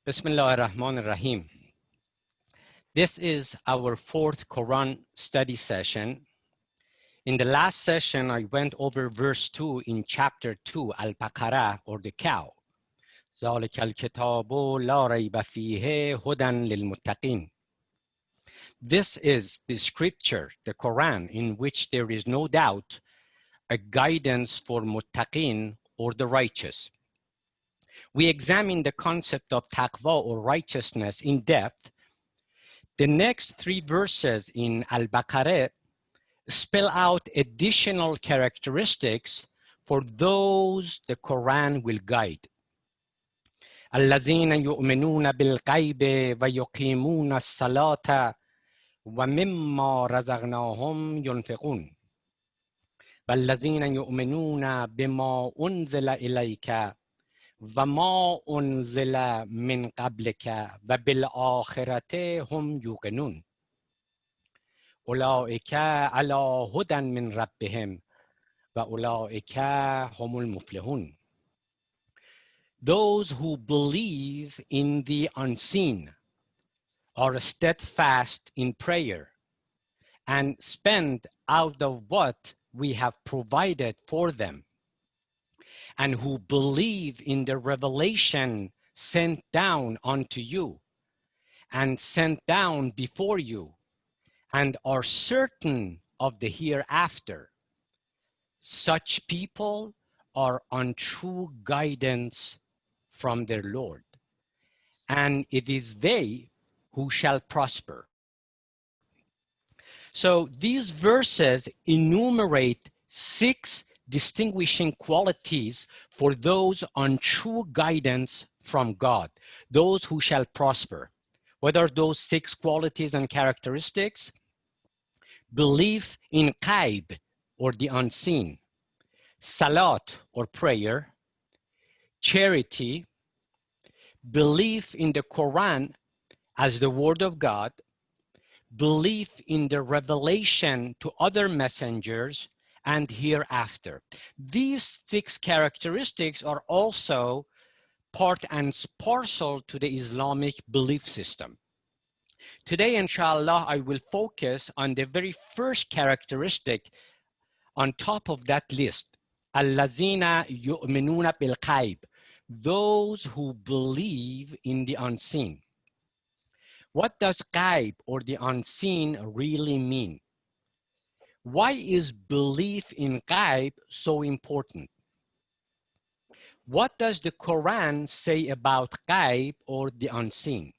Bismillah ar-Rahman ar-Rahim. This is our fourth Quran study session. In the last session, I went over verse 2 in chapter 2, Al-Baqarah, or the cow. ذَلِكَ الْكِتَابُ لَا رَيْبَ فِيهِ هُدًى لِلْمُتَّقِينَ. This is the scripture, the Quran, in which there is no doubt a guidance for muttaqin, or the righteous. We examined the concept of taqwa, or righteousness, in depth. The next three verses in Al-Baqarah spell out additional characteristics for those the Quran will guide. الذين يؤمنون بالغيب ويقيمون الصلاة ومما رزقناهم ينفقون والذين يؤمنون بما أنزل إليك وما أنزل من قبلك وبالآخرة هم يوقنون أولئك على هدى من ربهم وأولئك هم المفلحون. Those who believe in the unseen are steadfast in prayer and spend out of what we have provided for them, and who believe in the revelation sent down unto you and sent down before you, and are certain of the hereafter. Such people are on true guidance from their Lord, and it is they who shall prosper. So these verses enumerate 6 distinguishing qualities for those on true guidance from God, those who shall prosper. What are those 6 qualities and characteristics? Belief in ghaib, or the unseen, salat, or prayer, charity, belief in the Quran as the word of God, belief in the revelation to other messengers, and hereafter. These 6 characteristics are also part and parcel to the Islamic belief system. Today, inshallah, I will focus on the very first characteristic on top of that list. Allazina yu'minuna bil ghaib, those who believe in the unseen. What does ghaib, or the unseen, really mean? Why is belief in ghaib so important? What does the Quran say about ghaib, or the unseen?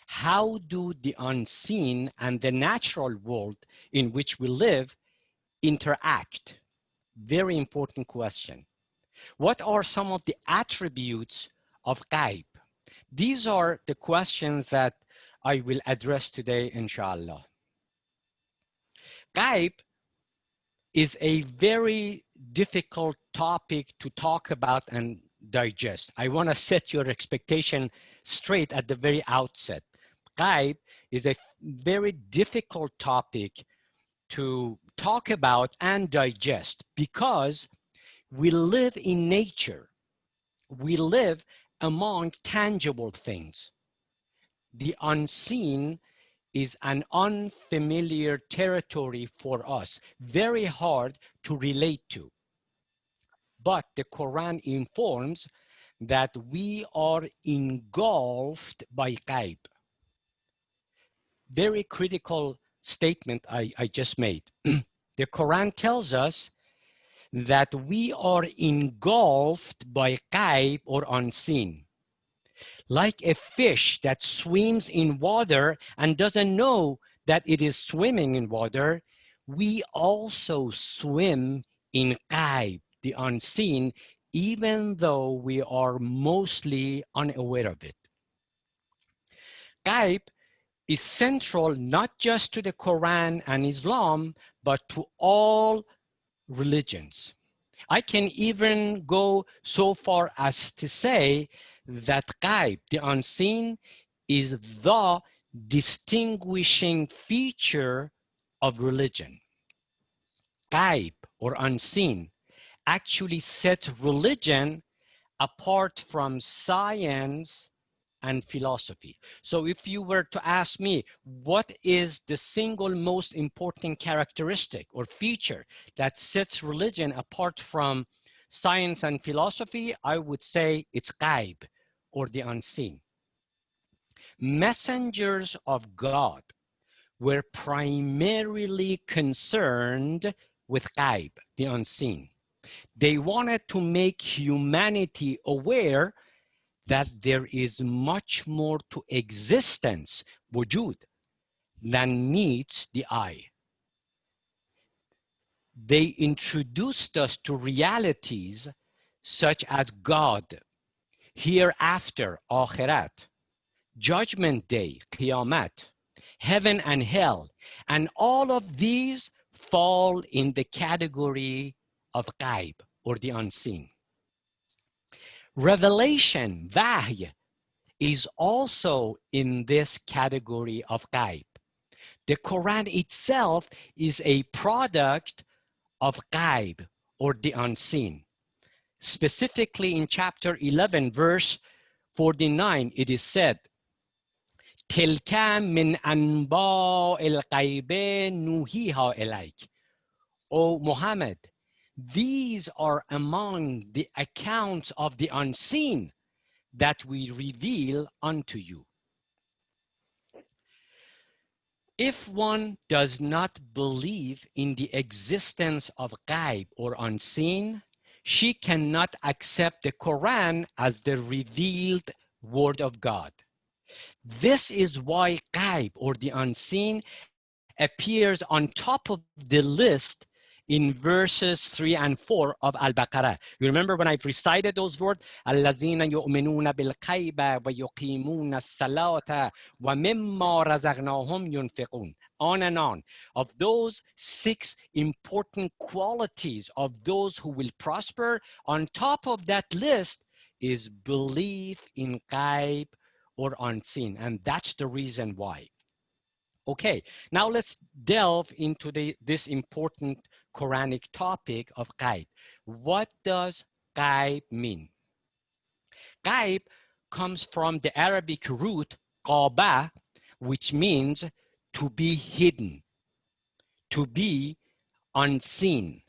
How do the unseen and the natural world in which we live interact? Very important question. What are some of the attributes of ghaib? These are the questions that I will address today, inshallah. Ghaib is a very difficult topic to talk about and digest. I want to set your expectation straight at the very outset. Ghaib is a very difficult topic to talk about and digest because we live in nature. We live among tangible things. The unseen is an unfamiliar territory for us, very hard to relate to. But the Quran informs that we are engulfed by ghaib. Very critical statement I just made. The Quran tells us that we are engulfed by ghaib, or unseen. Like a fish that swims in water and doesn't know that it is swimming in water, we also swim in ghaib, the unseen, even though we are mostly unaware of it. Ghaib is central not just to the Quran and Islam, but to all religions. I can even go so far as to say that ghaib, the unseen, is the distinguishing feature of religion. Ghaib, or unseen, actually sets religion apart from science and philosophy. So if you were to ask me, what is the single most important characteristic or feature that sets religion apart from science and philosophy, I would say it's ghaib, or the unseen. Messengers of God were primarily concerned with ghaib, the unseen. They wanted to make humanity aware that there is much more to existence, wujud, than meets the eye. They introduced us to realities such as God, hereafter, akhirat, judgment day, qiyamat, heaven and hell, and all of these fall in the category of ghaib, or the unseen. Revelation, wahy, is also in this category of ghaib. The Quran itself is a product of ghaib, or the unseen. Specifically in chapter 11, verse 49, it is said, تِلْكَ مِنْ أَنْبَاءِ الْغَيْبِ نُوحِيهَا إِلَيْكَ. O Muhammad, these are among the accounts of the unseen that we reveal unto you. If one does not believe in the existence of ghaib, or unseen, she cannot accept the Quran as the revealed word of God. This is why ghaib, or the unseen, appears on top of the list in verses 3 and 4 of Al-Baqarah. You remember when I've recited those words? الَّذِينَ يُؤْمِنُونَ بِالْغَيْبِ وَيُقِيمُونَ الصَّلَاةَ وَمِمَّا رَزَقْنَاهُمْ يُنْفِقُونَ. On and on. Of those 6 important qualities of those who will prosper, on top of that list is belief in ghaib, or unseen. And that's the reason why. Okay, now let's delve into this important Quranic topic of ghaib. What does ghaib mean? Ghaib comes from the Arabic root qaba, which means to be hidden, to be unseen,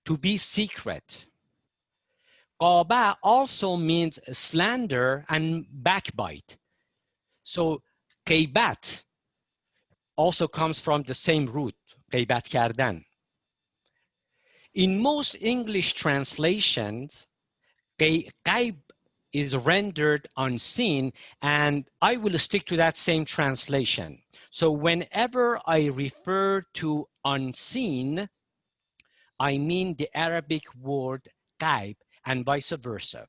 to be secret. Qaba also means slander and backbite. So qaibat also comes from the same root, qaibat kardan. In most English translations, ghaib is rendered unseen, and I will stick to that same translation. So whenever I refer to unseen, I mean the Arabic word ghaib, and vice versa.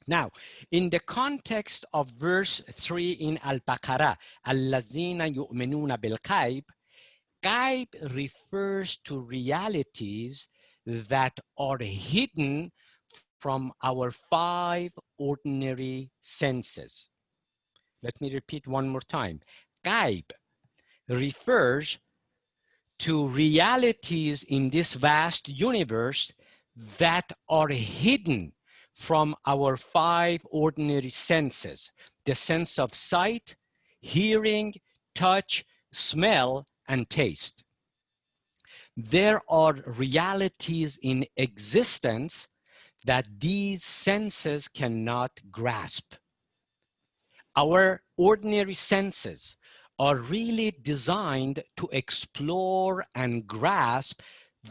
Now, in the context of verse 3 in Al-Baqarah, الَّذِينَ يُؤْمِنُونَ بِالْغَيْبِ, ghaib refers to realities that are hidden from our 5 ordinary senses. Let me repeat one more time. Ghaib refers to realities in this vast universe that are hidden from our 5 ordinary senses: the sense of sight, hearing, touch, smell, and taste. There are realities in existence that these senses cannot grasp. Our ordinary senses are really designed to explore and grasp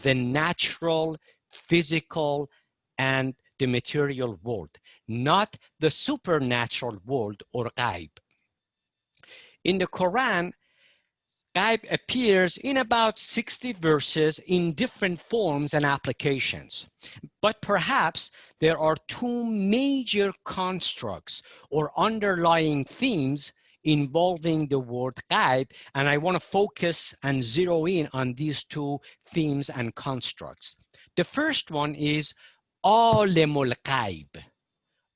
the natural, physical, and the material world, not the supernatural world, or ghaib. In the Quran, ghaib appears in about 60 verses in different forms and applications. But perhaps there are 2 major constructs or underlying themes involving the word ghaib, and I want to focus and zero in on these 2 themes and constructs. The first one is alimul ghaib.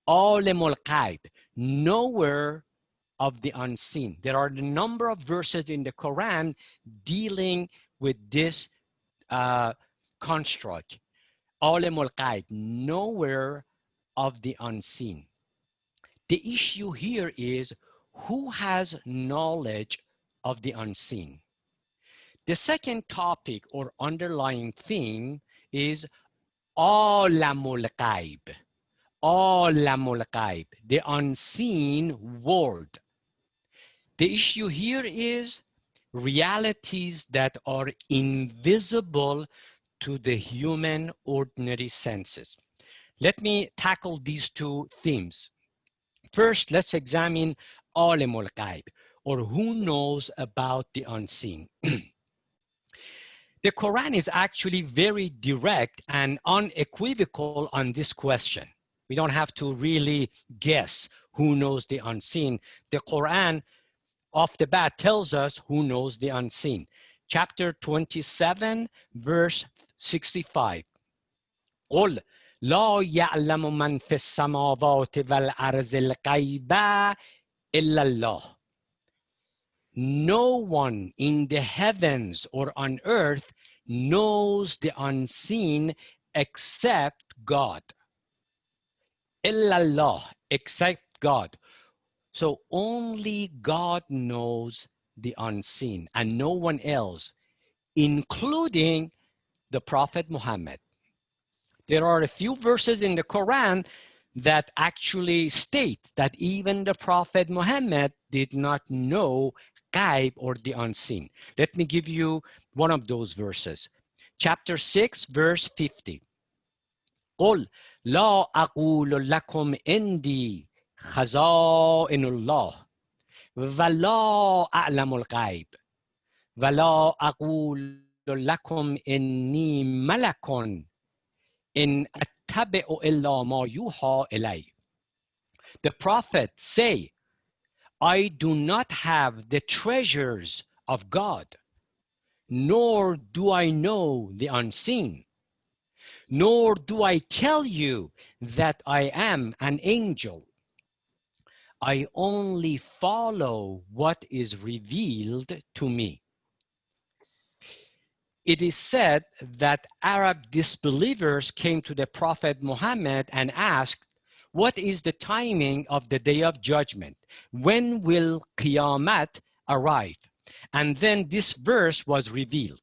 Alimul ghaib, knower of the unseen. There are a number of verses in the Quran dealing with this construct. Alimul ghaib, knower of the unseen. The issue here is who has knowledge of the unseen. The second topic or underlying theme is Alamul Ghaib. Alamul Ghaib, the unseen world. The issue here is realities that are invisible to the human ordinary senses. Let me tackle these two themes. First, let's examine Alimul Ghaib, or who knows about the unseen. The Quran is actually very direct and unequivocal on this question. We don't have to really guess who knows the unseen. The Quran off the bat tells us who knows the unseen. Chapter 27, verse 65. قل لا يعلم من في السماوات والأرض الغيب إلا الله. No one in the heavens or on earth knows the unseen except God. Illallah, except God. So only God knows the unseen and no one else, including the Prophet Muhammad. There are a few verses in the Quran that actually state that even the Prophet Muhammad did not know Ghaib or the unseen. Let me give you one of those verses. Chapter 6, verse 50. قُلْ لَا أَقُولُ لَكُمْ إِنْدِي خَزَائِنُ اللَّهِ وَلَا أَعْلَمُ الْغَيْبَ وَلَا أَقُولُ لَكُمْ إِنِّي مَلَكٌ إِنْ أَتَّبِعُ إِلَّا مَا يُوحَى إِلَيَّ. The Prophet say, I do not have the treasures of God, nor do I know the unseen, nor do I tell you that I am an angel. I only follow what is revealed to me. It is said that Arab disbelievers came to the Prophet Muhammad and asked, what is the timing of the day of judgment? When will Qiyamah arrive? And then this verse was revealed.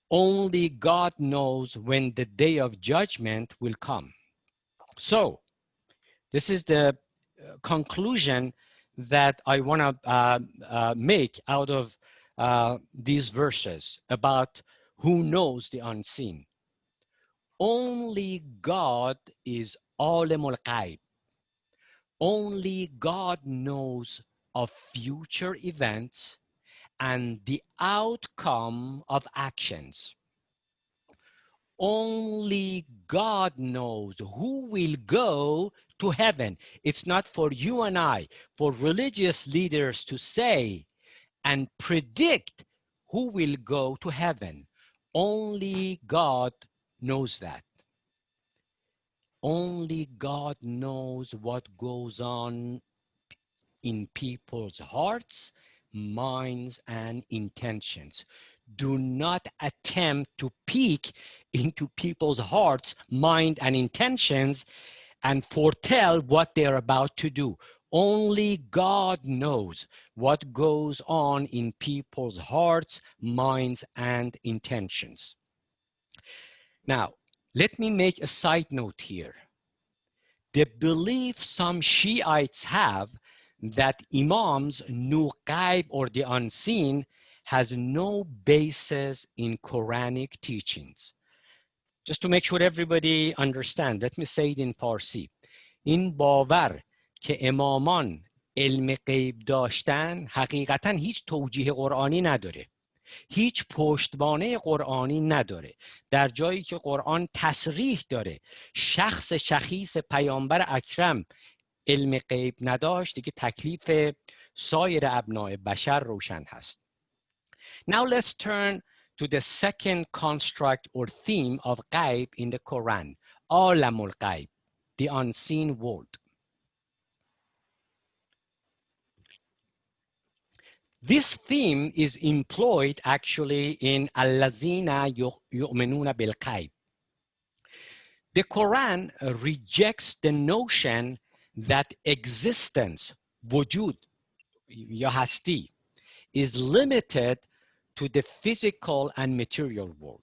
Only God knows when the day of judgment will come. So this is the conclusion that I want to make out of these verses about who knows the unseen. Only God is Alimul Ghaib. Only God knows of future events and the outcome of actions. Only God knows who will go to heaven. It's not for you and I, for religious leaders to say and predict who will go to heaven. Only God knows that. Only God knows what goes on in people's hearts, minds, and intentions. Do not attempt to peek into people's hearts, mind, and intentions and foretell what they're about to do. Only God knows what goes on in people's hearts, minds, and intentions. Now, let me make a side note here. The belief some Shiites have that Imams knew Ghaib or the unseen has no basis in Quranic teachings. Just to make sure everybody understands, let me say it in Farsi. این باور که امامان علم غیب داشتن حقیقتا هیچ توجیه قرآنی نداره. هیچ پشتوانه قرآنی نداره. در جایی که قرآن تصریح داره شخص شخیص پیامبر اکرم علم غیب نداشت، دیگه تکلیف سایر ابناء بشر روشن هست. Now let's turn to the second construct or theme of ghaib in the Quran, Alamul Ghaib, the unseen world. This theme is employed actually in Allazina yu'minuna bil ghaib. The Quran rejects the notion that existence, wujud, ya hasti, is limited to the physical and material world.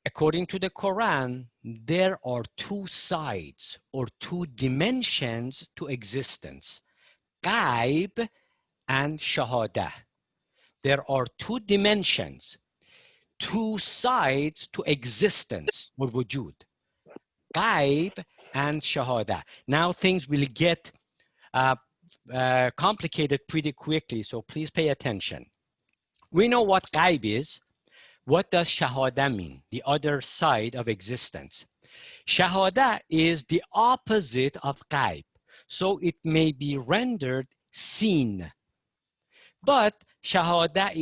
According to the Quran, there are two sides or two dimensions to existence, ghaib and shahada. There are two dimensions, two sides to existence or wujud, ghaib and shahada. Now things will get complicated pretty quickly, so please pay attention. We know what ghaib is. What does shahada mean? The other side of existence. Shahada is the opposite of ghaib, so it may be rendered seen. But shahada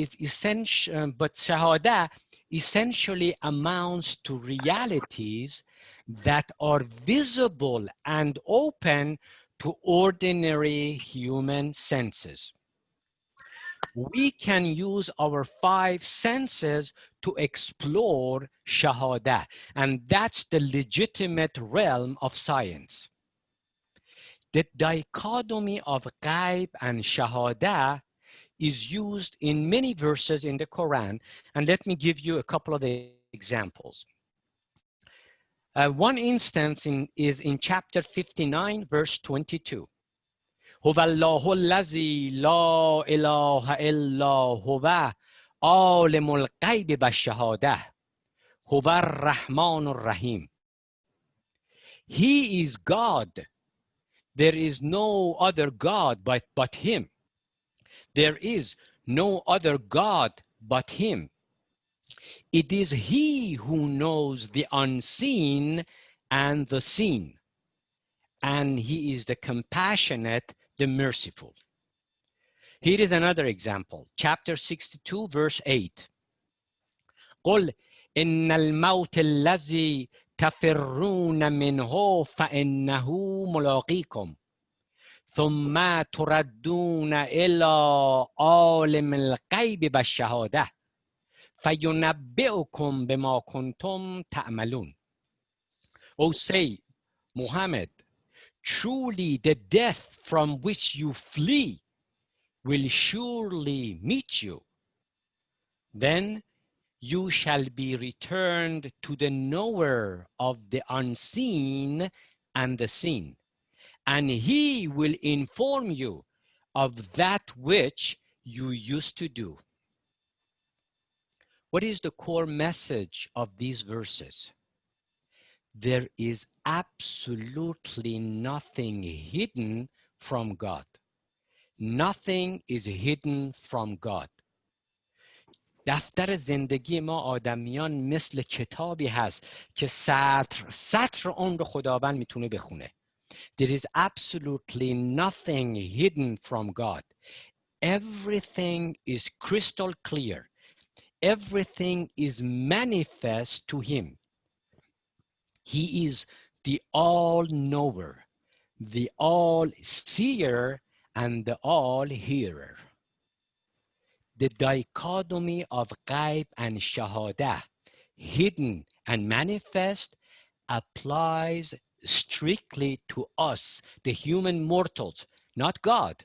essentially amounts to realities that are visible and open to ordinary human senses. We can use our five senses to explore shahada, and that's the legitimate realm of science. The dichotomy of ghaib and shahada is used in many verses in the Quran, and let me give you a couple of examples. One instance is in chapter 59, verse 22. هو الله الذي لا إله إلا هو عالم الغیب والشهادة هو الرحمن الرحیم. He is God. There is no other God but him. There is no other God but him. It is he who knows the unseen and the seen, and he is the compassionate, the merciful. Here is another example, chapter 62, verse 8. قل إن الموت الذي تفرون منه فإنه ملاقيكم ثم تردون إلى عالم الغیب والشهادة فَيُنَبِّئُكُمْ بِمَا كُنْتُمْ تَعْمَلُونَ. Oh, say, Muhammad, truly the death from which you flee will surely meet you. Then you shall be returned to the knower of the unseen and the seen, and he will inform you of that which you used to do. What is the core message of these verses? There is absolutely nothing hidden from God. Nothing is hidden from God. دفتر زندگی ما آدمیان مثل کتابی هست که سطر اون رو خداوند میتونه بخونه. There is absolutely nothing hidden from God. Everything is crystal clear. Everything is manifest to him. He is the all-knower, the all-seer, and the all-hearer. The dichotomy of ghaib and shahada, hidden and manifest, applies strictly to us, the human mortals, not God.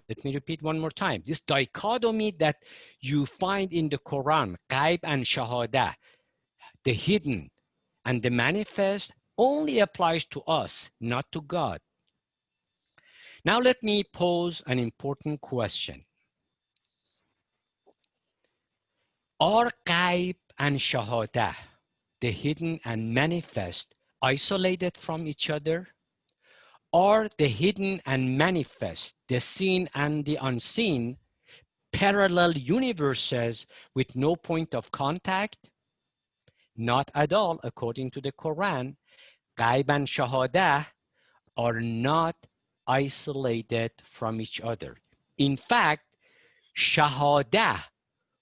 Let me repeat one more time. This dichotomy that you find in the Quran, ghaib and shahada, the hidden and the manifest, only applies to us, not to God. Now let me pose an important question. Are ghaib and shahada, the hidden and manifest, isolated from each other? Are the hidden and manifest, the seen and the unseen, parallel universes with no point of contact? Not at all. According to the Quran, ghaib and shahada are not isolated from each other. In fact, shahada,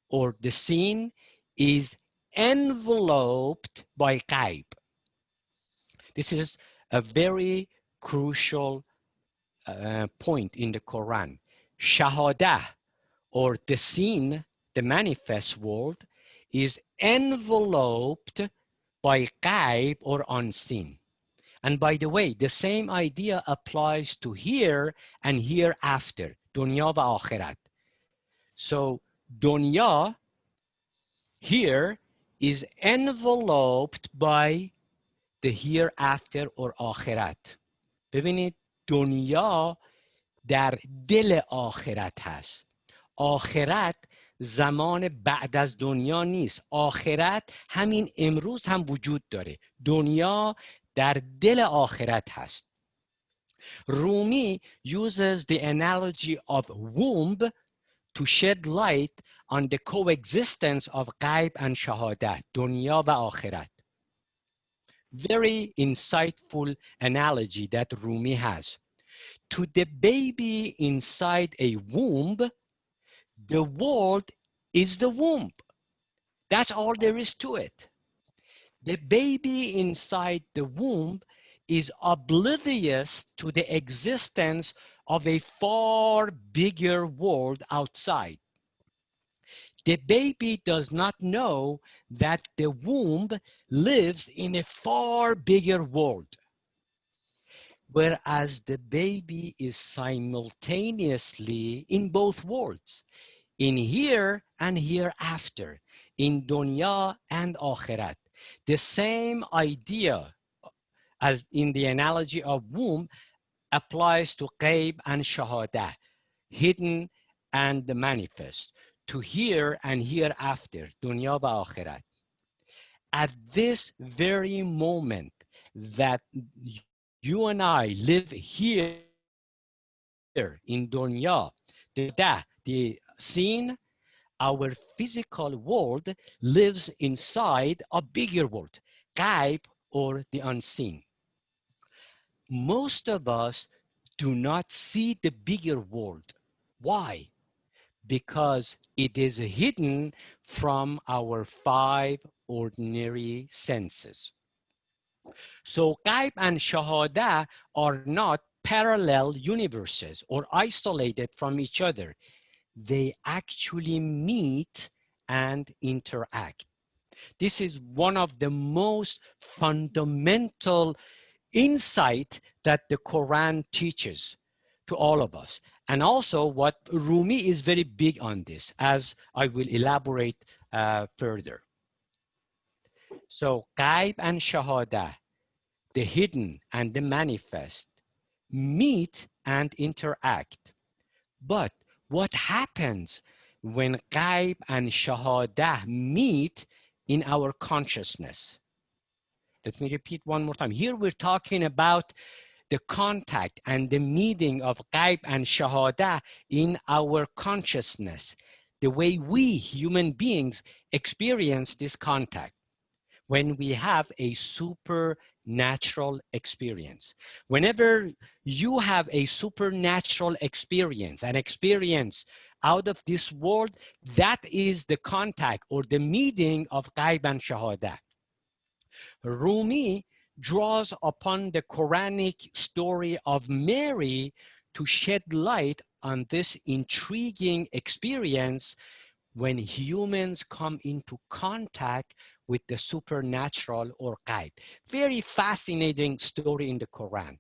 or the seen, is enveloped by ghaib. This is a very crucial point in the Quran. Shahada, or the seen, the manifest world, is enveloped by ghaib or unseen. And by the way, the same idea applies to here and hereafter, dunya wa akhirat. So dunya here is enveloped by the hereafter or آخرت. ببینید دنیا در دل آخرت هست. آخرت زمان بعد از دنیا نیست. آخرت همین امروز هم وجود داره. دنیا در دل آخرت هست. Rumi uses the analogy of womb to shed light on the coexistence of ghaib and shahadat, dunya wa akhirat. Very insightful analogy that Rumi has. To the baby inside a womb, the world is the womb. That's all there is to it. The baby inside the womb is oblivious to the existence of a far bigger world outside. The baby does not know that the womb lives in a far bigger world. Whereas the baby is simultaneously in both worlds, in here and hereafter, in dunya and akhirat. The same idea as in the analogy of womb applies to ghaib and shahadah, hidden and the manifest, to here and hereafter, dunya wa akhirat. At this very moment that you and I live here in dunya, the seen, our physical world lives inside a bigger world, ghaib or the unseen. Most of us do not see the bigger world. Why? Because it is hidden from our 5 ordinary senses. So ghaib and shahada are not parallel universes or isolated from each other. They actually meet and interact. This is one of the most fundamental insight that the Quran teaches to all of us. And also what Rumi is very big on this, as I will elaborate further. So ghaib and shahada, the hidden and the manifest, meet and interact. But what happens when ghaib and shahada meet in our consciousness? Let me repeat one more time. Here we're talking about the contact and the meeting of ghaib and shahada in our consciousness, the way we human beings experience this contact when we have a supernatural experience. Whenever you have a supernatural experience, an experience out of this world, that is the contact or the meeting of ghaib and shahada. Rumi draws upon the Quranic story of Mary to shed light on this intriguing experience when humans come into contact with the supernatural or ghaib. Very fascinating story in the Quran.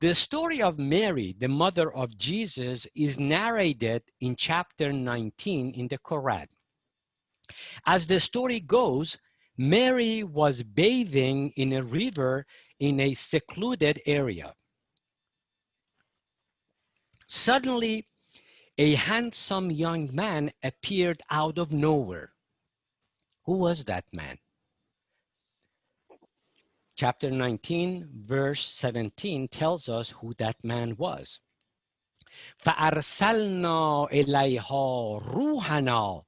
The story of Mary, the mother of Jesus, is narrated in chapter 19 in the Quran. As the story goes, Mary was bathing in a river in a secluded area. Suddenly, a handsome young man appeared out of nowhere. Who was that man? Chapter 19, verse 17 tells us who that man was. فَأَرْسَلْنَا إِلَيْهَا رُوحَنَا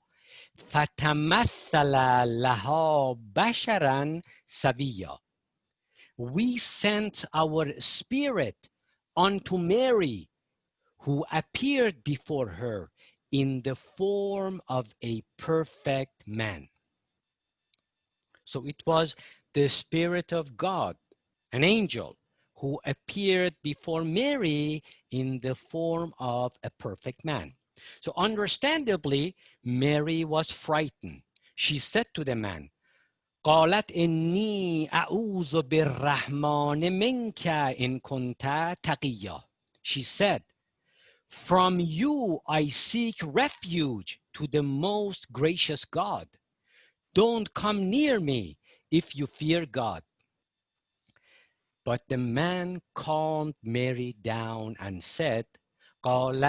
فَتَمَثَّلَ لَهَا بَشَرًا سَوِيًّا. We sent our spirit unto Mary, who appeared before her in the form of a perfect man. So it was the Spirit of God, an angel, who appeared before Mary in the form of a perfect man. So understandably, Mary was frightened. She said to the man, قالت إني أعوذ بالرحمن منك إن كنت تقيا. She said, from you I seek refuge to the most gracious God. Don't come near me if you fear God. But the man calmed Mary down and said, قال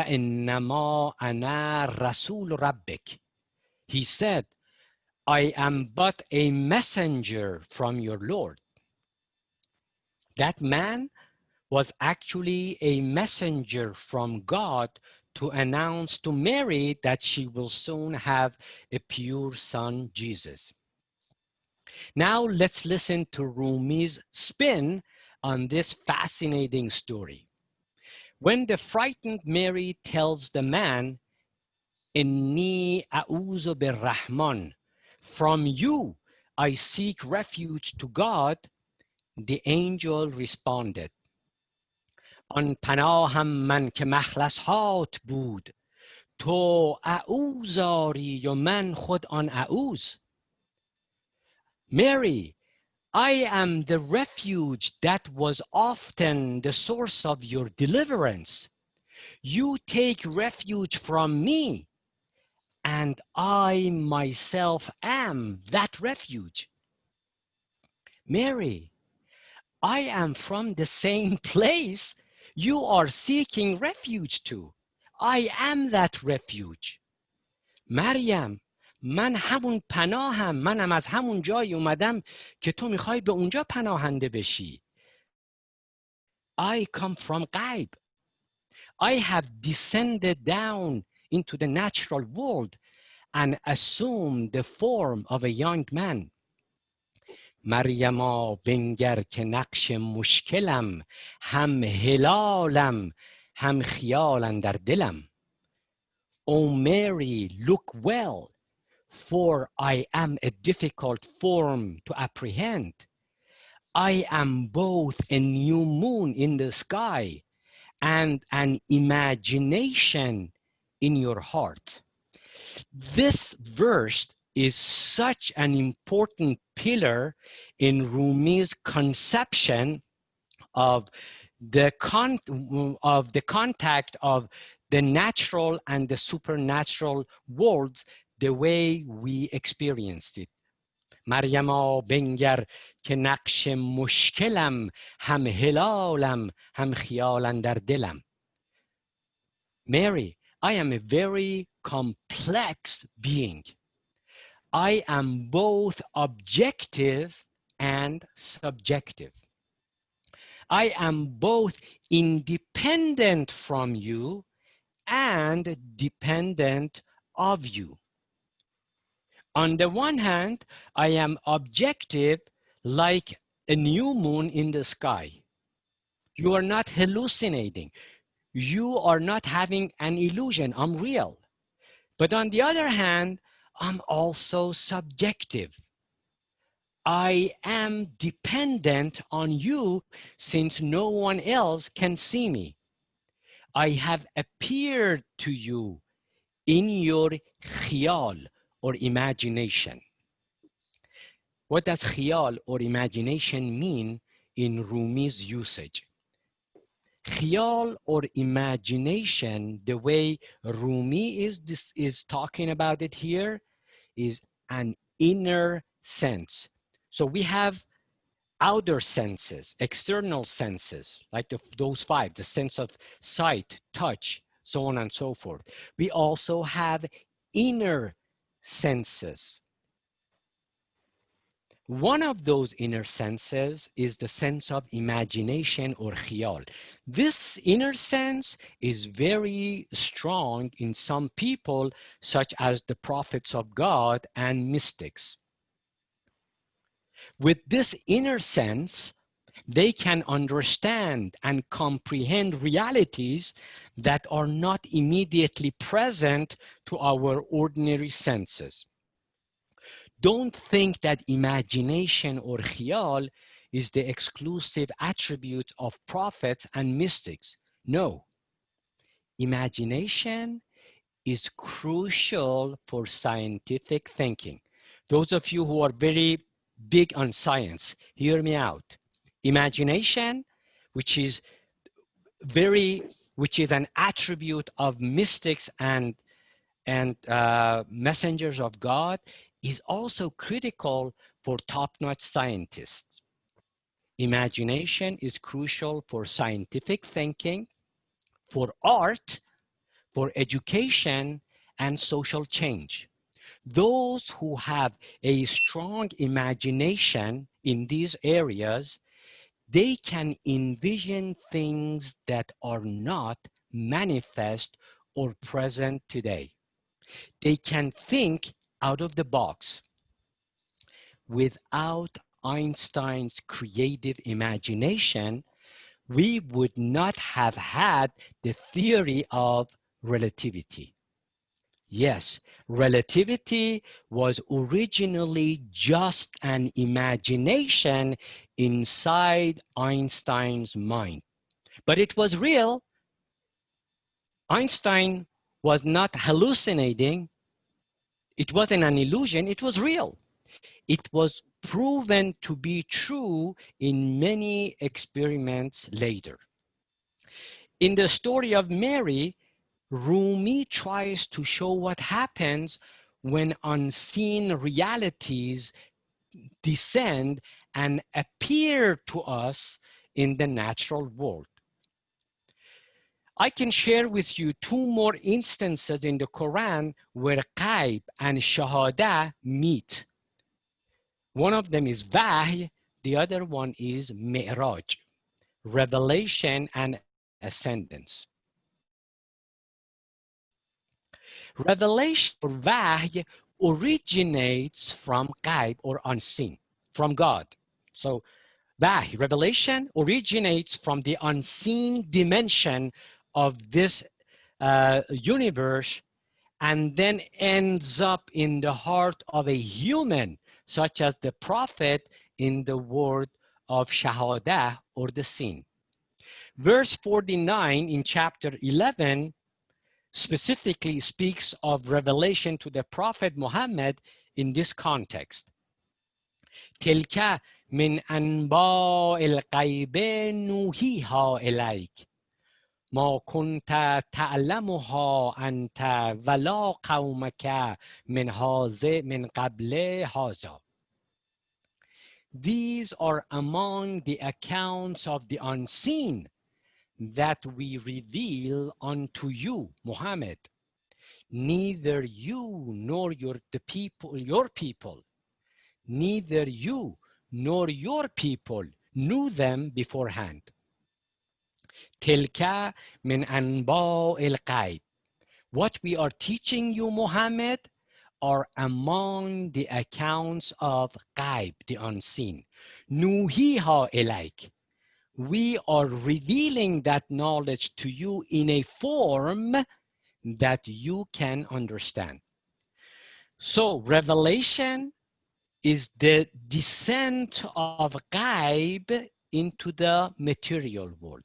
إنما أنا رسول ربك. He said, I am but a messenger from your Lord. That man was actually a messenger from God to announce to Mary that she will soon have a pure son, Jesus. Now let's listen to Rumi's spin on this fascinating story. When the frightened Mary tells the man, Inni a'udhu birrahman, from you I seek refuge to God, the angel responded, آن پناهم من که مخلص هات بود، تو اعوذاری و من خود آن اعوذ. Mary, I am the refuge that was often the source of your deliverance. You take refuge from me, and I myself am that refuge. Mary, I am from the same place you are seeking refuge to. I am that refuge. مریم، من همون پناهم، منم از همون جایی اومدم که تو میخوای به اونجا پناهنده بشی. I come from غیب. I have descended down into the natural world and assumed the form of a young man. مریما بنگر که نقش مشکلم، هم هلالم هم خیالم در دلم. O Mary, look well, for I am a difficult form to apprehend. I am both a new moon in the sky and an imagination in your heart. This verse is such an important pillar in Rumi's conception of the contact of the natural and the supernatural worlds the way we experienced it. مریم بنگر که نقش مشکلم، هم هلالم هم خیالم در دلم. Mary, I am a very complex being. I am both objective and subjective. I am both independent from you and dependent of you. On the one hand, I am objective like a new moon in the sky. You are not hallucinating. You are not having an illusion. I'm real. But on the other hand, I'm also subjective. I am dependent on you since no one else can see me. I have appeared to you in your khiyal or imagination. What does khiyal or imagination mean in Rumi's usage? Khiyal or imagination, the way Rumi is talking about it here, is an inner sense. So we have outer senses, external senses, like those five, the sense of sight, touch, so on and so forth. We also have inner senses. One of those inner senses is the sense of imagination or khiyal. This inner sense is very strong in some people, such as the prophets of God and mystics. With this inner sense, they can understand and comprehend realities that are not immediately present to our ordinary senses. Don't think that imagination or khiyal is the exclusive attribute of prophets and mystics. No. Imagination is crucial for scientific thinking. Those of you who are very big on science, hear me out. Imagination, which is which is an attribute of mystics and messengers of God, is also critical for top-notch scientists. Imagination is crucial for scientific thinking, for art, for education, and social change. Those who have a strong imagination in these areas, they can envision things that are not manifest or present today. They can think out of the box. Without Einstein's creative imagination, we would not have had the theory of relativity. Yes, relativity was originally just an imagination inside Einstein's mind, but it was real. Einstein was not hallucinating. It wasn't an illusion, it was real. It was proven to be true in many experiments later. In the story of Mary, Rumi tries to show what happens when unseen realities descend and appear to us in the natural world. I can share with you two more instances in the Quran where Qaib and Shahada meet. One of them is Wahy, the other one is Mi'raj, revelation and ascendance. Revelation or Wahy originates from Qaib or unseen, from God. So Wahy, revelation, originates from the unseen dimension of this universe and then ends up in the heart of a human, such as the prophet in the word of Shahada or the seen. Verse 49 in chapter 11 specifically speaks of revelation to the prophet Muhammad in this context. تلك من أنباء الغيب نوحيها إليك ما كنت تعلمها أنت ولا قومك من قبل هذا. These are among the accounts of the unseen that we reveal unto you, Muhammad. Neither you nor your people, neither you nor your people knew them beforehand. تلك من أنباء الغيب. What we are teaching you, Muhammad, are among the accounts of Ghaib, the unseen. Nuhiha ilaik. We are revealing that knowledge to you in a form that you can understand. So revelation is the descent of Ghaib into the material world.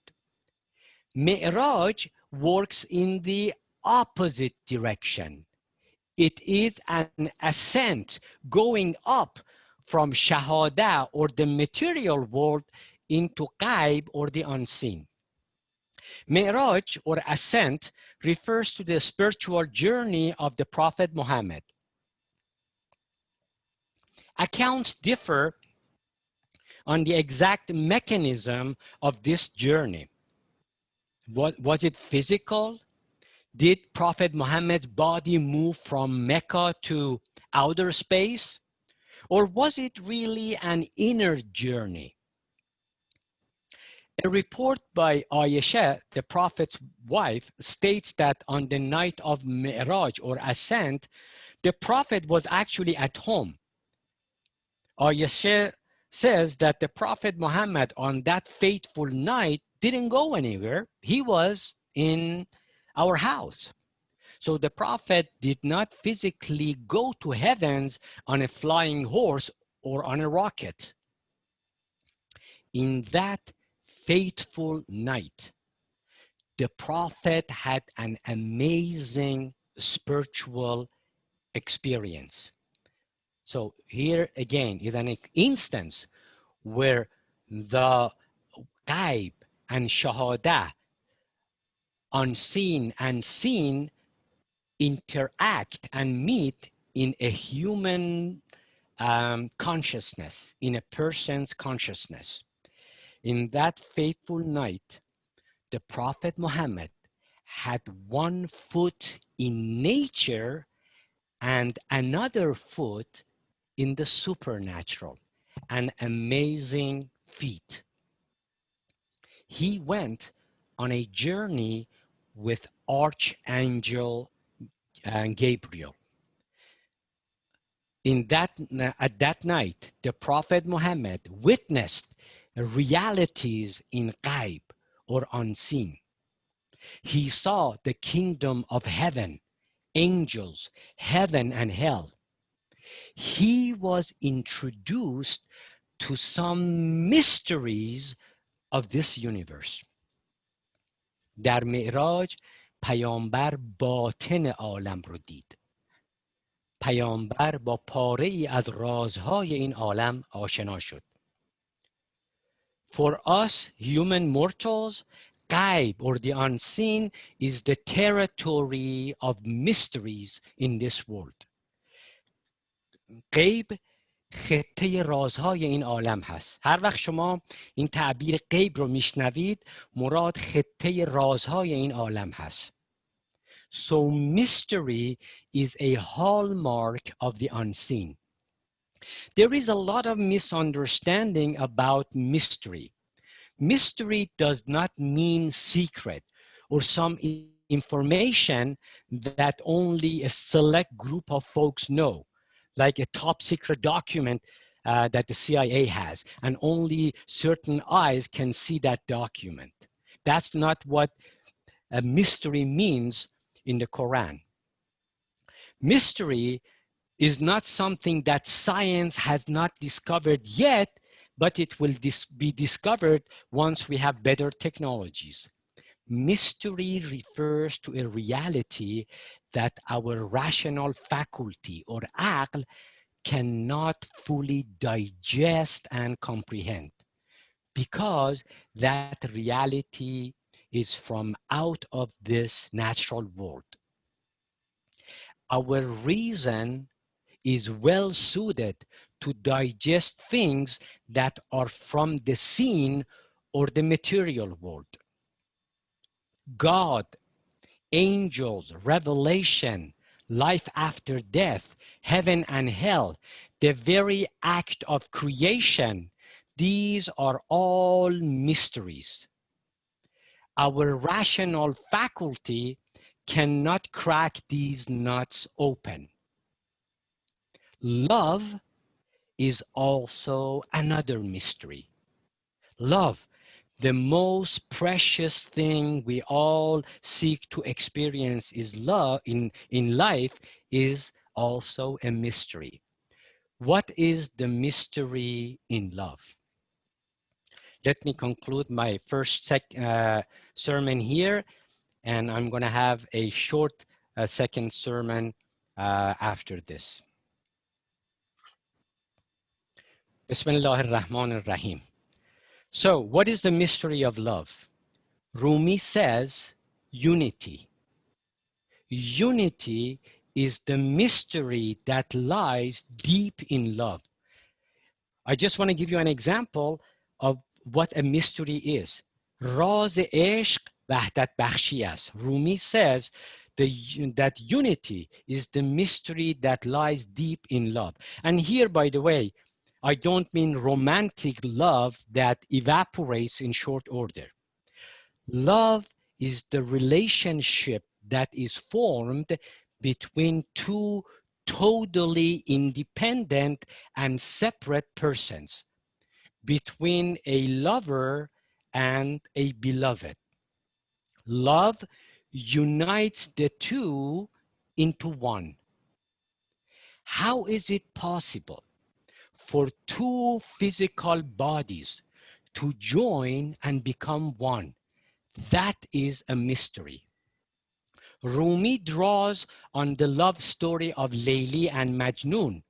Mi'raj works in the opposite direction. It is an ascent going up from Shahada or the material world into Ghaib or the unseen. Mi'raj or ascent refers to the spiritual journey of the Prophet Muhammad. Accounts differ on the exact mechanism of this journey. Was it physical? Did Prophet Muhammad's body move from Mecca to outer space? Or was it really an inner journey? A report by Aisha, the Prophet's wife, states that on the night of Mi'raj or ascent, the Prophet was actually at home. Aisha says that the Prophet Muhammad on that fateful night didn't go anywhere. He was in our house. So the Prophet did not physically go to heavens on a flying horse or on a rocket. In that fateful night, the Prophet had an amazing spiritual experience. So here again is an instance where the ghaib and shahada, unseen and seen, interact and meet in a human consciousness, in a person's consciousness. In that fateful night, the Prophet Muhammad had one foot in nature and another foot in the supernatural, an amazing feat. He went on a journey with Archangel Gabriel. At that night, the Prophet Muhammad witnessed realities in ghaib or unseen. He saw the kingdom of heaven, angels, heaven and hell. He was introduced to some mysteries of this universe. در معراج پیامبر باطن عالم رو دید. پیامبر با پاره ای از رازهای این عالم آشنا شد. For us human mortals, ghaib or the unseen is the territory of mysteries in this world. غیب خطه رازهای این عالم هست. هر وقت شما این تعبیر غیب رو میشنوید، مراد خطه رازهای این عالم هست. So mystery is a hallmark of the unseen. There is a lot of misunderstanding about mystery. Mystery does not mean secret or some information that only a select group of folks know, like a top secret document that the CIA has, and only certain eyes can see that document. That's not what a mystery means in the Quran. Mystery is not something that science has not discovered yet, but it will be discovered once we have better technologies. Mystery refers to a reality that our rational faculty or aql cannot fully digest and comprehend, because that reality is from out of this natural world. Our reason is well suited to digest things that are from the seen or the material world. God, angels, revelation, life after death, heaven and hell, the very act of creation, these are all mysteries. Our rational faculty cannot crack these nuts open. Love is also another mystery. Love, the most precious thing we all seek to experience is love in life, is also a mystery. What is the mystery in love? Let me conclude my first sermon here, and I'm going to have a short second sermon after this. Bismillah ar-Rahman ar-Rahim. So, what is the mystery of love? Rumi says unity. Unity is the mystery that lies deep in love. I just want to give you an example of what a mystery is. Raz ishq wahdat bakhshi ast. Rumi says that unity is the mystery that lies deep in love. And here, by the way, I don't mean romantic love that evaporates in short order. Love is the relationship that is formed between two totally independent and separate persons, between a lover and a beloved. Love unites the two into one. How is it possible for two physical bodies to join and become one? That is a mystery. Rumi draws on the love story of Layli and Majnun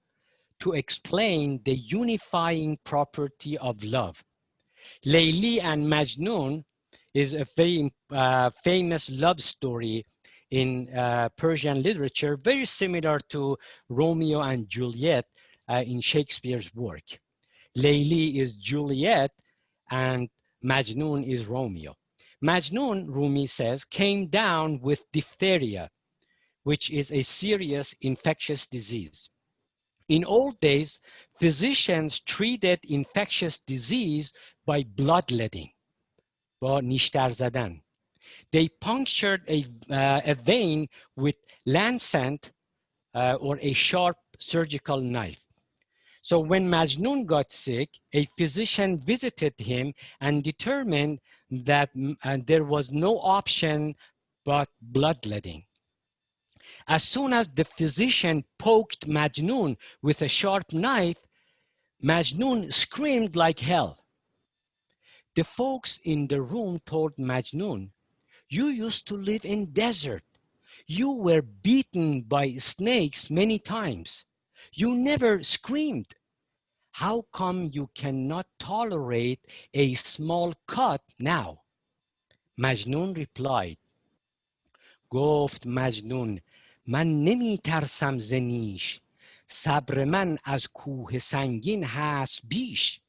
to explain the unifying property of love. Layli and Majnun is a very famous love story in Persian literature, very similar to Romeo and Juliet in Shakespeare's work. Layli is Juliet and Majnun is Romeo. Majnun, Rumi says, came down with diphtheria, which is a serious infectious disease. In old days, physicians treated infectious disease by bloodletting, با نیشتر زدن. They punctured a vein with lancet or a sharp surgical knife. So when Majnun got sick, a physician visited him and determined that there was no option but bloodletting. As soon as the physician poked Majnun with a sharp knife, Majnun screamed like hell. The folks in the room told Majnun, "You used to live in desert. You were beaten by snakes many times. You never screamed. How come you cannot tolerate a small cut now?" Majnun replied, گفت مجنون من نمی ترسم ز نیش، صبر من از کوه سنگین هست بیش.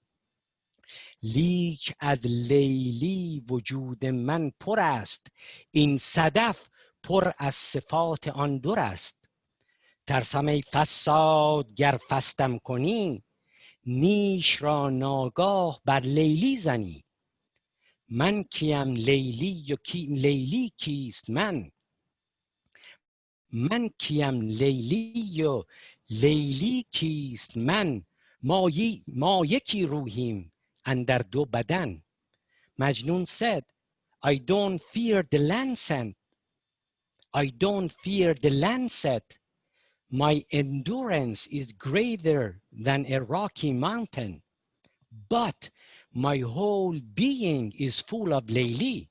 لیک از لیلی وجود من پر است، این صدف پر از صفات آن در است. ترسم ای فساد گر فستم کنی، نیش را ناگاه بر لیلی زنی. من کیم لیلی و لیلی کیست من کیم لیلی و لیلی کیست من، ما یکی روحیم اندر دو بدن. Majnun said, I don't fear the lancet. I don't fear the lancet. My endurance is greater than a rocky mountain. But my whole being is full of Layli.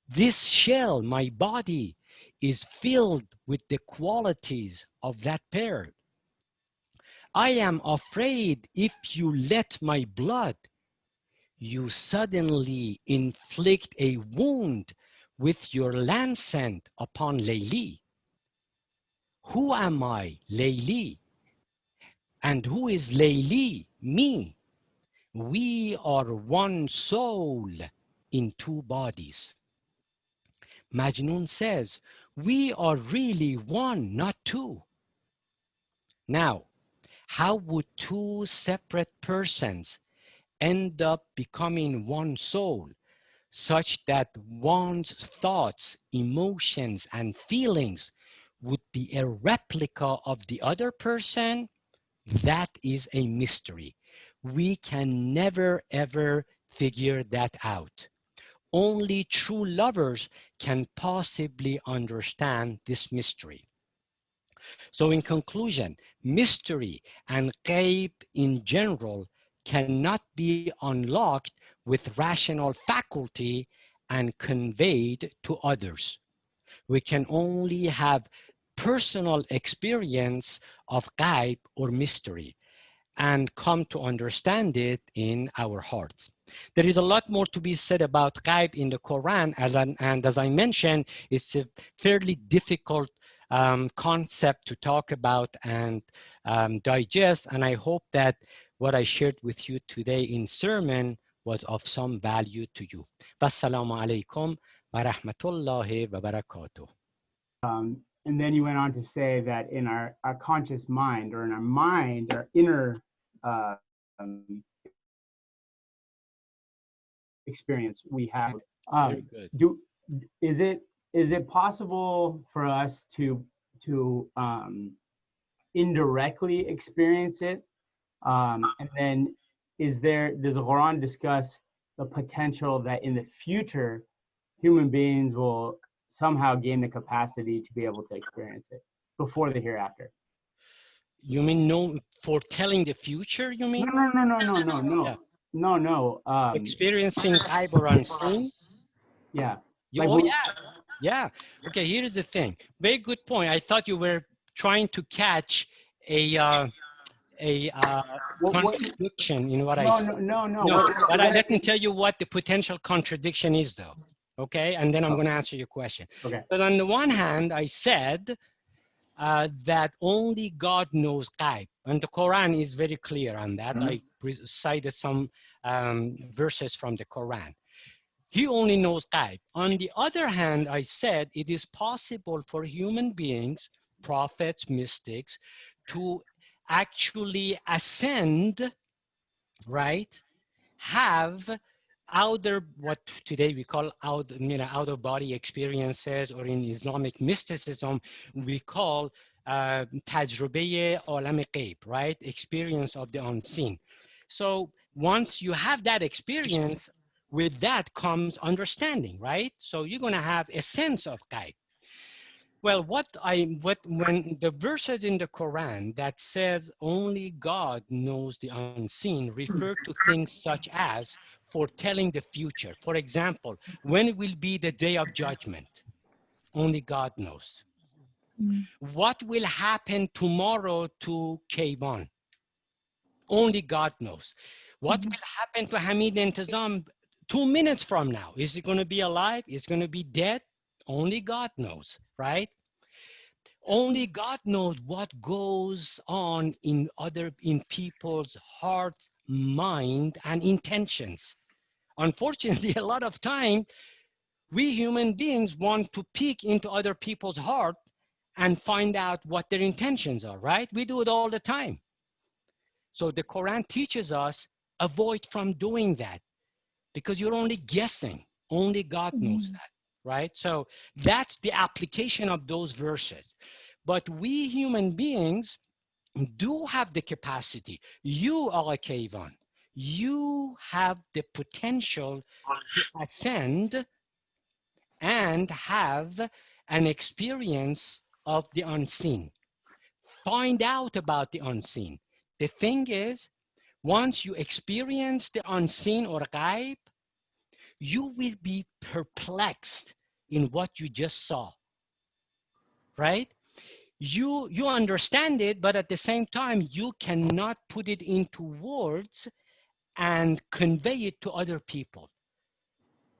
This shell, my body, is filled with the qualities of that pearl. I am afraid if you let my blood, you suddenly inflict a wound with your lancet upon Layli. Who am I, Layli? And who is Layli, me? We are one soul in two bodies. Majnun says, we are really one, not two. Now, how would two separate persons end up becoming one soul, such that one's thoughts, emotions, and feelings would be a replica of the other person? That is a mystery. We can never, ever figure that out. Only true lovers can possibly understand this mystery. So in conclusion, mystery and ghaib in general cannot be unlocked with rational faculty and conveyed to others. We can only have personal experience of ghaib or mystery and come to understand it in our hearts. There is a lot more to be said about ghaib in the Quran, and as I mentioned, it's a fairly difficult concept to talk about and digest, and I hope that what I shared with you today in sermon was of some value to you. Wassalamu alaikum wa rahmatullahi wa barakatuh. And then you went on to say that in our conscious mind, or in our mind, our inner experience, we have. Very good. Is it possible for us to indirectly experience it? And then does the Quran discuss the potential that in the future human beings will somehow gain the capacity to be able to experience it before the hereafter? You mean no foretelling the future, you mean? No. Experiencing ghaib or unseen? Yeah. Yeah. Okay, here is the thing. Very good point. I thought you were trying to catch a a What? contradiction in what I No, said. no, no, no. No, but What let me tell you what the potential contradiction is, though. Okay, and then I'm going to answer your question. okay. But on the one hand, I said that only God knows ghaib, and the Quran is very clear on that. I cited some verses from the Quran. He only knows ghaib. On the other hand, I said it is possible for human beings, prophets, mystics, to actually ascend, right? Have outer, what today we call out, out of body experiences, or in Islamic mysticism, we call tajrube alam ghaib, right? Experience of the unseen. So once you have that experience, with that comes understanding, right? So you're going to have a sense of ghaib. Well, when the verses in the Quran that says only God knows the unseen refer to things such as foretelling the future. For example, when will be the day of judgment? Only God knows. What will happen tomorrow to Kayvan? Only God knows. What will happen to Hamid Entezam 2 minutes from now? Is he going to be alive? Is he going to be dead? Only God knows, right? Only God knows what goes on in people's hearts, mind, and intentions. Unfortunately, a lot of time, we human beings want to peek into other people's heart and find out what their intentions are, right? We do it all the time. So the Quran teaches us, avoid from doing that because you're only guessing. Only God knows that, right? So that's the application of those verses. But we human beings do have the capacity. You, Aga Kayvan, you have the potential to ascend and have an experience of the unseen. Find out about the unseen. The thing is, once you experience the unseen or ghaib, you will be perplexed in what you just saw, right? You understand it, but at the same time, you cannot put it into words and convey it to other people.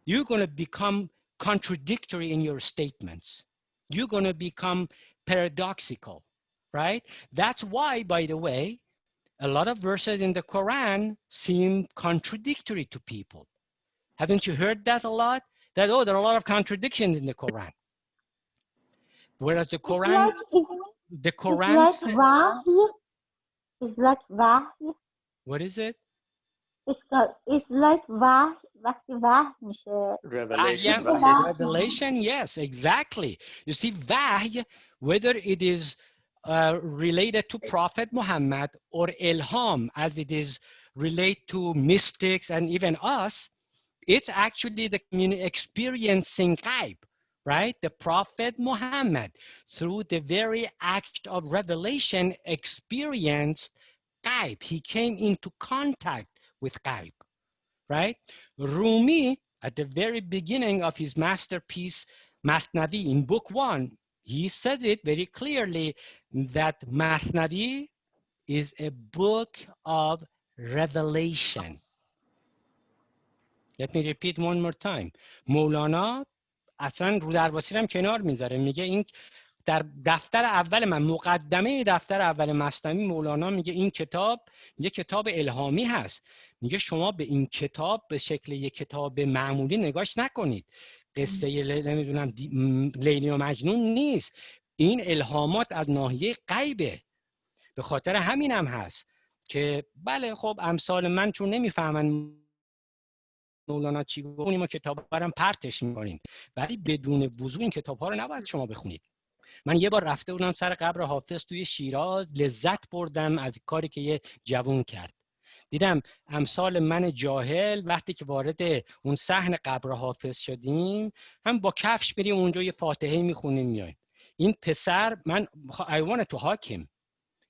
You're going to become contradictory in your statements. You're going to become paradoxical, right? That's why, by the way, a lot of verses in the Quran seem contradictory to people. Haven't you heard that a lot? That, oh, there are a lot of contradictions in the Quran. Whereas the Quran, it's like Wahy. It's like Wahy. what is it? It's like Wahy. وقتی وحی میشه. Revelation. Revelation, yes, exactly. You see, Wahy, whether it is related to Prophet Muhammad or Ilham, as it is related to mystics and even us, it's actually the community experiencing ghaib, right? The Prophet Muhammad, through the very act of revelation, experienced ghaib. He came into contact with ghaib, right? Rumi, at the very beginning of his masterpiece, Mathnavi, in book 1, he says it very clearly that Mathnavi is a book of revelation. Let me repeat one more time. مولانا اصلا رو درواسی هم کنار میذاره، میگه این در دفتر اول من، مقدمه دفتر اول مثنوی، مولانا میگه این کتاب یه کتاب الهامی هست. میگه شما به این کتاب به شکل یک کتاب معمولی نگاش نکنید. قصه نمیدونم لیلی و مجنون نیست. این الهامات از ناحیه غیبه. به خاطر همین هم هست که بله خب امثال من چون نمیفهمن مولانا چی گفت، ما کتاب برام پرتش میکنیم، ولی بدون وضوح این کتاب ها رو نباید شما بخونید. من یه بار رفته بودم سر قبر حافظ توی شیراز، لذت بردم از کاری که یه جوون کرد. دیدم امثال من جاهل وقتی که وارد اون صحن قبر حافظ شدیم، هم با کفش بریم اونجا یه فاتحه میخونیم میایم. این پسر، من I wanted to hug him.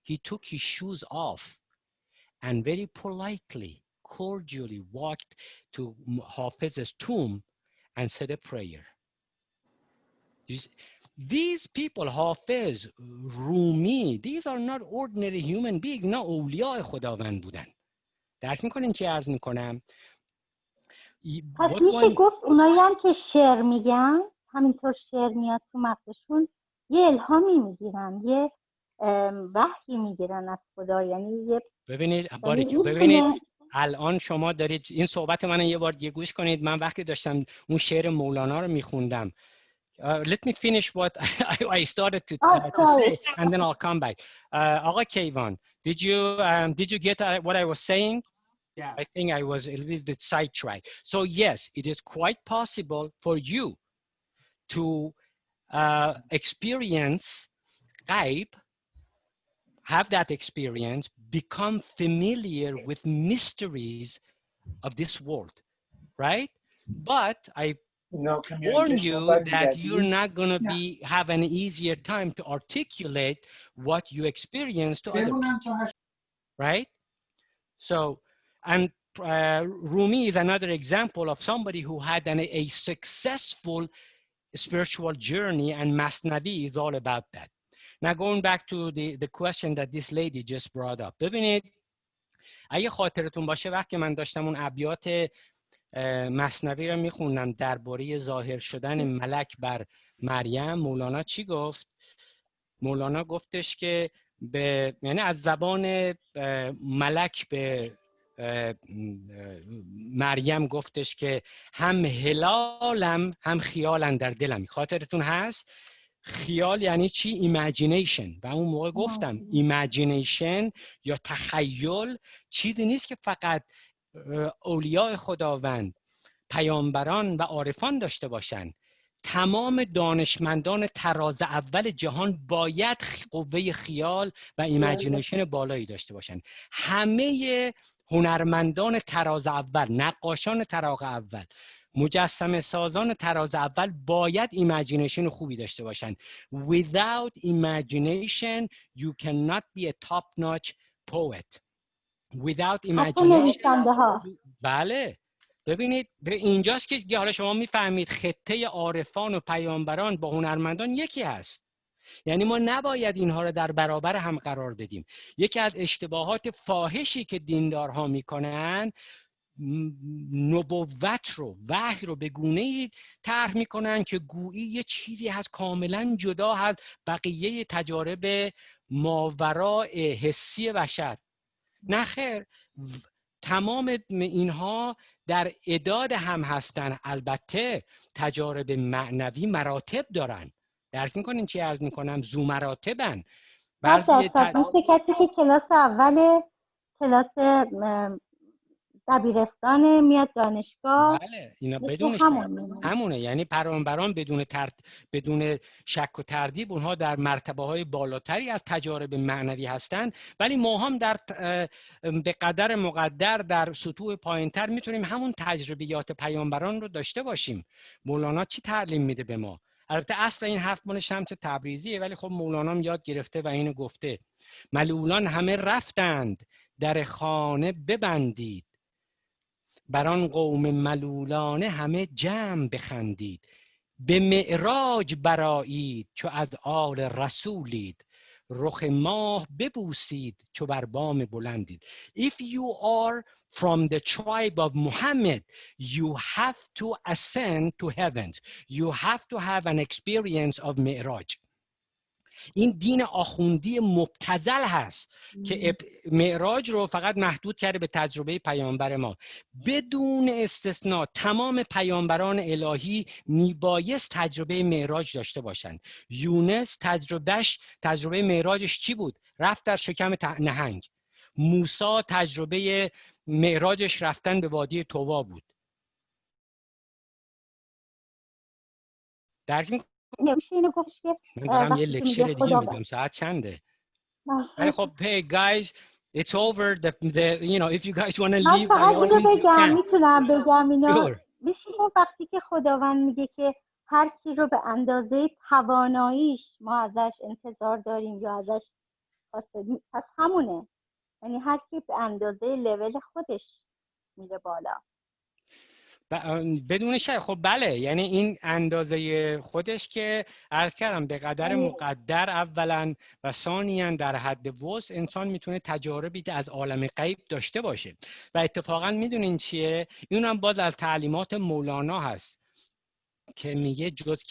He took his shoes off and very politely, cordially walked to Hafiz's tomb and said a prayer. these people, حافظ، رومی، these are not ordinary human beings. اینا اولیاء خداوند بودن. درک میکنین چی عرض میکنم؟ پس میشه گفت اونایی هم که شعر میگن، همینطور شعر میاد تو مغزشون، یه الهامی میگیرن، یه وحی میگیرن از خدا. یعنی یه ببینید الان شما دارید این صحبت من یه بار دیگه گوش کنید. من وقتی داشتم اون شعر مولانا رو میخوندم، let me finish what I started to say and then I'll come back. آقا کیوان, did you get what I was saying? Yeah. I think I was a little bit sidetracked. So yes, it is quite possible for you to experience غیب, have that experience, become familiar with mysteries of this world, right? But I warn you that you're not going to have an easier time to articulate what you experience to other people, right? So, and Rumi is another example of somebody who had a successful spiritual journey, and Masnavi is all about that. Now, going back to the question that this lady just brought up. ببینید اگه خاطرتون باشه وقتی من داشتم اون ابیات مثنوی رو میخوندم درباره ظاهر شدن ملک بر مریم، مولانا چی گفت؟ مولانا گفتش که یعنی از زبان ملک به مریم گفتش که هم هلالم هم خیالم در دلم. خاطرتون هست؟ خیال یعنی چی؟ ایمیجینیشن. و اون موقع گفتم ایمیجینیشن یا تخیل چیزی نیست که فقط اولیاء خداوند، پیامبران و عارفان داشته باشند. تمام دانشمندان تراز اول جهان باید قوه خیال و ایمیجینیشن بالایی داشته باشند. همه هنرمندان تراز اول، نقاشان تراز اول، مجسمه سازان تراز اول باید ایمیجینیشن خوبی داشته باشند. Without imagination you cannot be a top notch poet. Without imagination. بله. ببینید اینجاست که حالا شما میفهمید خطه عارفان و پیامبران با هنرمندان یکی هست. یعنی ما نباید اینها رو در برابر هم قرار بدیم. یکی از اشتباهات فاحشی که دیندارها میکنن، نبوت رو، وحی رو به گونه‌ای طرح میکنن که گویی یه چیزی هست کاملا جدا از بقیه تجارب ماوراء حسی بشر. نه خیر، تمام اینها در اعداد هم هستن. البته تجارب معنوی مراتب دارن. درک میکنین چی عرض میکنم؟ زو مراتبن. مثل کسی که کلاس اول کلاس دبیرستان میاد دانشگاه. بله اینا بدون همونه. یعنی پیامبران بدون شک و تردید اونها در مرتبه های بالاتری از تجارب معنوی هستند، ولی ما هم به قدر مقدر در سطوح پایینتر میتونیم همون تجربیات پیامبران رو داشته باشیم. مولانا چی تعلیم میده به ما؟ البته اصل این حرف مال شمس تبریزیه، ولی خب مولانا هم یاد گرفته و اینو گفته: ملولان همه رفتند در خانه ببندید، بران قوم ملولانه همه جمع بخندید. به معراج برآیید چو از آل رسولید، رخ ماه ببوسید چو بر بام بلندید. If you are from the tribe of Muhammad, you have to ascend to heavens. You have to have an experience of معراج. این دین آخوندی مبتذل هست که معراج رو فقط محدود کرده به تجربه پیامبر ما. بدون استثناء تمام پیامبران الهی میبایست تجربه معراج داشته باشند. یونس تجربه معراجش چی بود؟ رفت در شکم نهنگ. موسی تجربه معراجش رفتن به وادی طوا بود. درک نمیشه اینو گفتش که من دارم یه لکچر دیگه میدم. ساعت چنده؟ ولی خب hey guys, it's over. You know, if you guys want to leave by all means you can. میتونم بگم اینا. میشه وقتی که خداوند میگه که هر کی رو به اندازه تواناییش ما ازش انتظار داریم یا ازش خواسته، پس همونه. یعنی هر کی به اندازه لول خودش میره بالا. بدون شک. خب بله، یعنی این اندازه خودش که عرض کردم به قدر مقدر اولا و ثانیاً در حد وسع انسان میتونه تجاربی از عالم غیب داشته باشه. و اتفاقا میدونین چیه؟ این هم باز از تعلیمات مولانا هست که میگه جز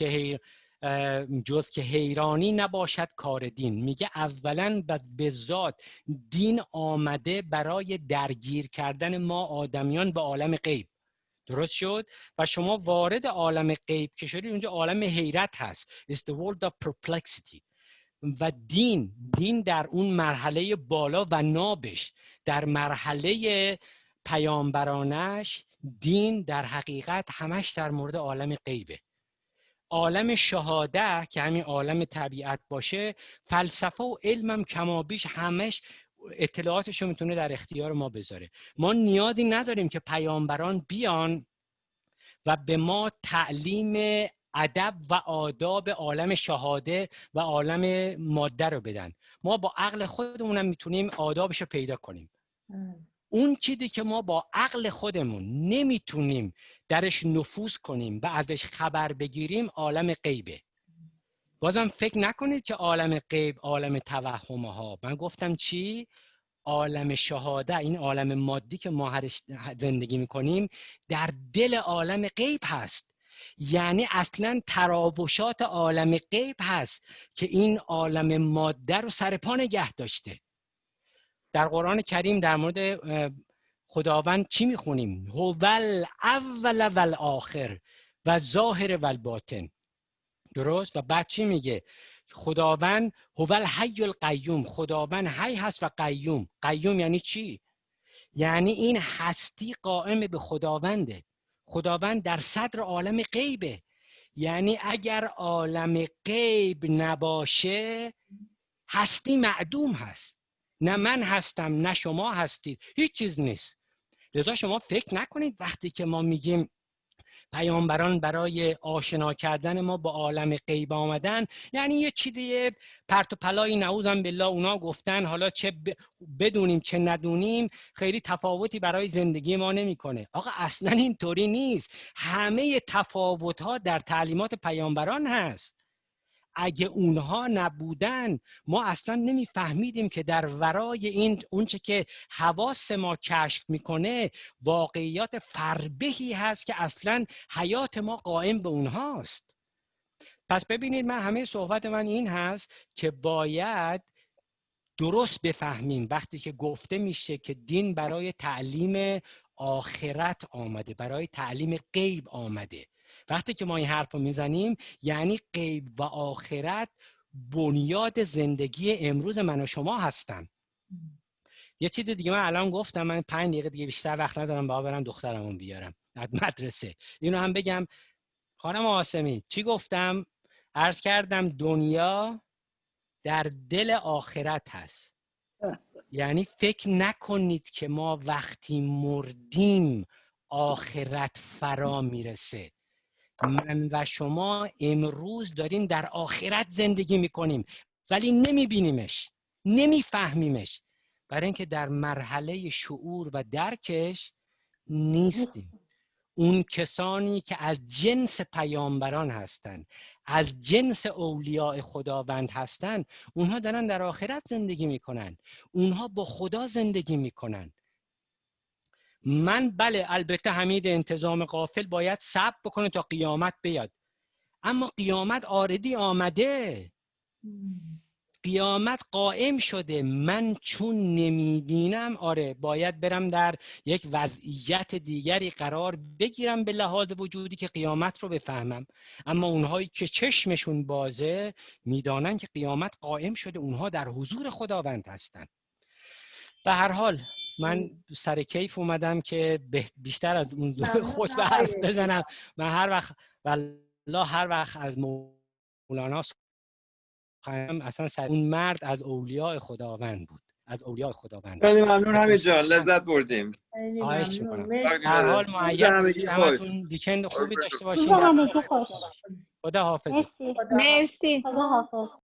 که حیرانی نباشد کار دین. میگه اولا به ذات دین آمده برای درگیر کردن ما آدمیان به عالم غیب. درست شد؟ و شما وارد عالم غیب که شدید، اونجا عالم حیرت هست. It's the world of perplexity. و دین در اون مرحله بالا و نابش، در مرحله پیامبرانش، دین در حقیقت همش در مورد عالم غیبه. عالم شهاده که همین عالم طبیعت باشه، فلسفه و علمم کمابیش همش اطلاعاتشو میتونه در اختیار ما بذاره. ما نیازی نداریم که پیامبران بیان و به ما تعلیم ادب و آداب عالم شهاده و عالم ماده رو بدن. ما با عقل خودمونم میتونیم آدابشو پیدا کنیم. اون چیزی که ما با عقل خودمون نمیتونیم درش نفوذ کنیم و ازش خبر بگیریم، عالم غیبه. بازم فکر نکنید که عالم غیب عالم توهمه ها. من گفتم چی؟ عالم شهاده، این عالم مادی که ما زندگی میکنیم، در دل عالم غیب هست. یعنی اصلا تراوشات عالم غیب هست که این عالم ماده رو سر پا نگه داشته. در قرآن کریم در مورد خداوند چی میخونیم؟ هوال اول و الاخر و ظاهر و الباطن. درست؟ و بعد چی میگه؟ خداوند هوال حی القیوم، خداوند حی هست و قیوم. قیوم یعنی چی؟ یعنی این هستی قائم به خداونده. خداوند در صدر عالم غیبه. یعنی اگر عالم غیب نباشه، هستی معدوم هست. نه من هستم، نه شما هستید، هیچ چیز نیست. لذا شما فکر نکنید وقتی که ما میگیم پیامبران برای آشنا کردن ما با عالم غیب آمدن، یعنی یه چیزی پرت و پلایی نعوذ بالله اونا گفتن، حالا چه بدونیم چه ندونیم خیلی تفاوتی برای زندگی ما نمیکنه. آقا اصلا اینطوری نیست. همه تفاوت‌ها در تعلیمات پیامبران هست. اگه اونها نبودن ما اصلا نمیفهمیدیم که در ورای این اونچه که حواس ما کشف میکنه واقعیات فربهی هست که اصلا حیات ما قائم به اونهاست. پس ببینید، من همه صحبت من این هست که باید درست بفهمیم وقتی که گفته میشه که دین برای تعلیم آخرت آمده، برای تعلیم غیب آمده. وقتی که ما این حرف رو میزنیم یعنی غیب و آخرت بنیاد زندگی امروز من و شما هستن. یه چیز دیگه من الان گفتم، من 5 دقیقه دیگه بیشتر وقت ندارم، برم دخترمون بیارم از مدرسه. اینو هم بگم خانم آسمی، چی گفتم؟ عرض کردم دنیا در دل آخرت هست. یعنی فکر نکنید که ما وقتی مردیم آخرت فرا میرسه. من و شما امروز داریم در آخرت زندگی میکنیم ولی نمیبینیمش، نمیفهمیمش، برای اینکه در مرحله شعور و درکش نیستیم. اون کسانی که از جنس پیامبران هستند، از جنس اولیاء خداوند هستند، اونها دارن در آخرت زندگی میکنن، اونها با خدا زندگی میکنن. من بله، البته حمید انتظام غافل باید صبر بکنه تا قیامت بیاد، اما قیامت آردی آمده، قیامت قائم شده. من چون نمیبینم، آره باید برم در یک وضعیت دیگری قرار بگیرم به لحاظ وجودی که قیامت رو بفهمم. اما اونهایی که چشمشون بازه میدانن که قیامت قائم شده، اونها در حضور خداوند هستن. به هر حال من سر کیف اومدم که بیشتر از اون خود به حرف بزنم. من هر وقت والله هر وقت از مولانا اصلا اون مرد از اولیاء خداوند بود، از اولیاء خداوند. خیلی ممنون حمید جان، لذت بردیم. خواهش میکنم. هر حال معید باشید، همتون ویکند خوبی داشته باشید. خدا حافظ. مرسی. مرسی. خدا حافظ.